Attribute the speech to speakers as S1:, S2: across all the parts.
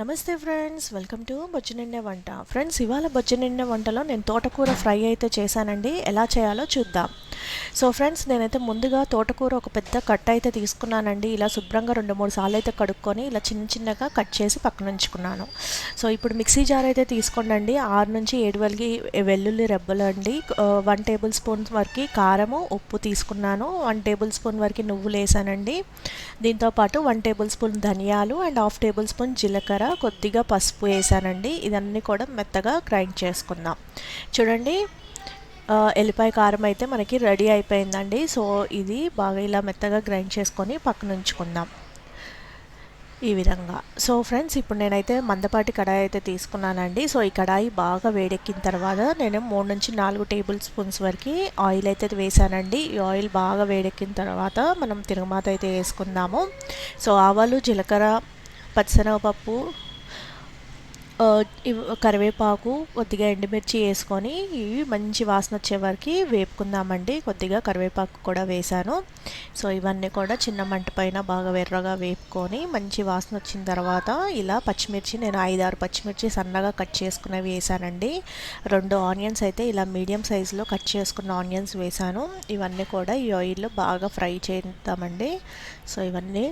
S1: నమస్తే friends, welcome to Bojju నిండే వంట. ఫ్రెండ్స్, ఇవాళ బొజ్జు నిండే వంటలో నేను తోటకూర ఫ్రై అయితే చేశానండి. ఎలా చేయాలో చూద్దాం. సో ఫ్రెండ్స్, నేనైతే ముందుగా తోటకూర ఒక పెద్ద కట్ అయితే తీసుకున్నానండి. ఇలా శుభ్రంగా 2-3 సార్లు అయితే కడుక్కొని ఇలా చిన్న చిన్నగా కట్ చేసి పక్కన ఉంచుకున్నాను. సో ఇప్పుడు మిక్సీ జార్ అయితే తీసుకోండి. 6 నుంచి 7 వెల్లుల్లి రెబ్బలు అండి, 1 టేబుల్ స్పూన్ వరకు కారము, ఉప్పు తీసుకున్నాను, 1 టేబుల్ స్పూన్ వరకు నువ్వులు వేసానండి. దీంతోపాటు 1 టేబుల్ స్పూన్ ధనియాలు అండ్ 1/2 టేబుల్ స్పూన్ జీలకర్ర, కొద్దిగా పసుపు వేసానండి. ఇదన్నీ కూడా మెత్తగా గ్రైండ్ చేసుకుందాం. చూడండి, ఎల్లిపాయ కారం అయితే మనకి రెడీ అయిపోయిందండి. సో ఇది బాగా ఇలా మెత్తగా గ్రైండ్ చేసుకొని పక్కన ఉంచుకుందాం ఈ విధంగా. సో ఫ్రెండ్స్, ఇప్పుడు నేనైతే మందపాటి కడాయి అయితే తీసుకున్నానండి. సో ఈ కడాయి బాగా వేడెక్కిన తర్వాత నేను 3 నుంచి 4 టేబుల్ స్పూన్స్ వరకు ఆయిల్ అయితే వేసానండి. ఈ ఆయిల్ బాగా వేడెక్కిన తర్వాత మనం తిరగమాత అయితే వేసుకుందాము. సో ఆవాలు, జీలకర్ర, పచ్చిశనగపప్పు, కరివేపాకు, కొద్దిగా ఎండుమిర్చి వేసుకొని ఇవి మంచి వాసన వచ్చే వరకు వేపుకుందామండి. కొద్దిగా కరివేపాకు కూడా వేసాను. సో ఇవన్నీ కూడా చిన్న మంట పైన బాగా ఎర్రగా వేపుకొని మంచి వాసన వచ్చిన తర్వాత ఇలా పచ్చిమిర్చి, నేను 5-6 పచ్చిమిర్చి సన్నగా కట్ చేసుకున్నవి వేసానండి. 2 ఆనియన్స్ అయితే ఇలా మీడియం సైజులో కట్ చేసుకున్న ఆనియన్స్ వేసాను. ఇవన్నీ కూడా ఈ ఆయిల్లో బాగా ఫ్రై చేద్దామండి. సో ఇవన్నీ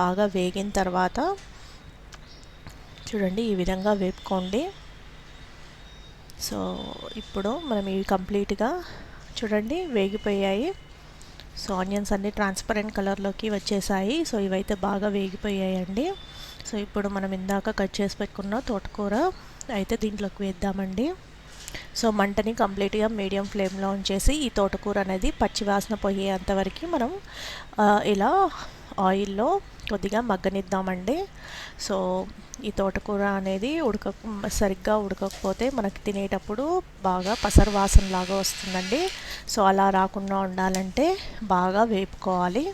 S1: బాగా వేగిన తర్వాత చూడండి, ఈ విధంగా వేపుకోండి. సో ఇప్పుడు మనం ఇవి కంప్లీట్గా చూడండి వేగిపోయాయి. సో ఆనియన్స్ అన్నీ ట్రాన్స్పరెంట్ కలర్లోకి వచ్చేసాయి. సో ఇవైతే బాగా వేగిపోయాయండి. సో ఇప్పుడు మనం ఇందాక కట్ చేసి పెట్టుకున్న తోటకూర అయితే దీంట్లోకి వేద్దామండి. సో మంటని కంప్లీట్గా మీడియం ఫ్లేమ్లో ఉంచేసి ఈ తోటకూర అనేది పచ్చివాసన పోయేంతవరకు మనం ఇలా ఆయిల్లో కొద్దిగా మగ్గనిద్దామండి. సో ఈ తోటకూర అనేది సరిగ్గా ఉడకకపోతే మనకి తినేటప్పుడు బాగా పసరు వాసన లాగా వస్తుందండి. సో అలా రాకుండా ఉండాలంటే బాగా వేపుకోవాలి.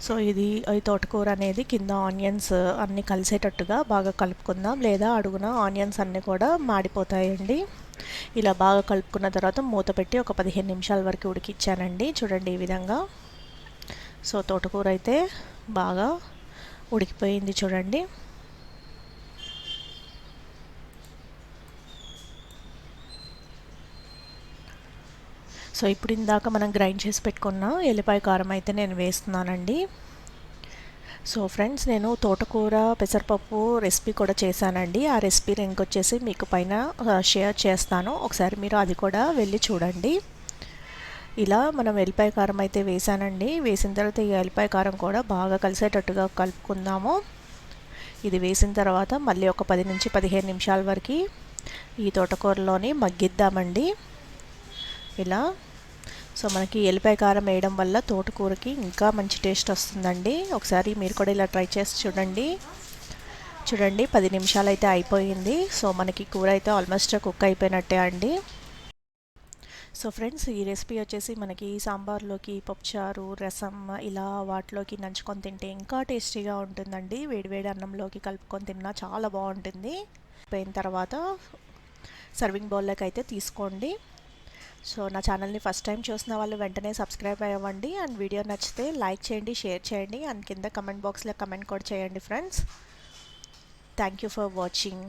S1: సో ఈ తోటకూర అనేది కింద ఆనియన్స్ అన్నీ కలిసేటట్టుగా బాగా కలుపుకుందాం, లేదా అడుగున ఆనియన్స్ అన్నీ కూడా మాడిపోతాయండి. ఇలా బాగా కలుపుకున్న తర్వాత మూత పెట్టి ఒక 15 నిమిషాల వరకు ఉడికిచ్చానండి. చూడండి ఈ విధంగా. సో తోటకూర అయితే బాగా ఉడికిపోయింది చూడండి. సో ఇప్పుడు ఇందాక మనం గ్రైండ్ చేసి పెట్టుకున్న ఎల్లిపాయ కారం అయితే నేను వేస్తున్నానండి. సో ఫ్రెండ్స్, నేను తోటకూర పెసరపప్పు రెసిపీ కూడా చేశానండి. ఆ రెసిపీ లింక్ వచ్చేసి మీకు పైన షేర్ చేస్తాను. ఒకసారి మీరు అది కూడా వెళ్ళి చూడండి. ఇలా మనం ఎల్లిపాయ కారం అయితే వేసానండి. వేసిన తర్వాత ఈ ఎల్లిపాయ కారం కూడా బాగా కలిసేటట్టుగా కలుపుకుందాము. ఇది వేసిన తర్వాత మళ్ళీ ఒక 10 నుంచి 15 నిమిషాల వరకు ఈ తోటకూరలోని మగ్గిద్దామండి ఇలా. సో మనకి ఎల్లిపాయ కారం వేయడం వల్ల తోటకూరకి ఇంకా మంచి టేస్ట్ వస్తుందండి. ఒకసారి మీరు కూడా ఇలా ట్రై చేసి చూడండి. 10 నిమిషాలు అయితే అయిపోయింది. సో మనకి కూర అయితే ఆల్మోస్ట్ కుక్ అయిపోయినట్టే అండి. సో ఫ్రెండ్స్, ఈ రెసిపీ వచ్చేసి మనకి సాంబార్లోకి, పప్పుచారు, రసం ఇలా వాటిలోకి నంచుకొని తింటే ఇంకా టేస్టీగా ఉంటుందండి. వేడివేడి అన్నంలోకి కలుపుకొని తిన్నా చాలా బాగుంటుంది. అయిపోయిన తర్వాత సర్వింగ్ బౌల్లోకి అయితే తీసుకోండి. సో నా ఛానల్ని ఫస్ట్ టైం చూసిన వాళ్ళు వెంటనే సబ్స్క్రైబ్ అవ్వండి. అండ్ వీడియో నచ్చితే లైక్ చేయండి, షేర్ చేయండి, అండ్ కింద కమెంట్ బాక్స్లో కమెంట్ కూడా చేయండి friends. Thank you for watching.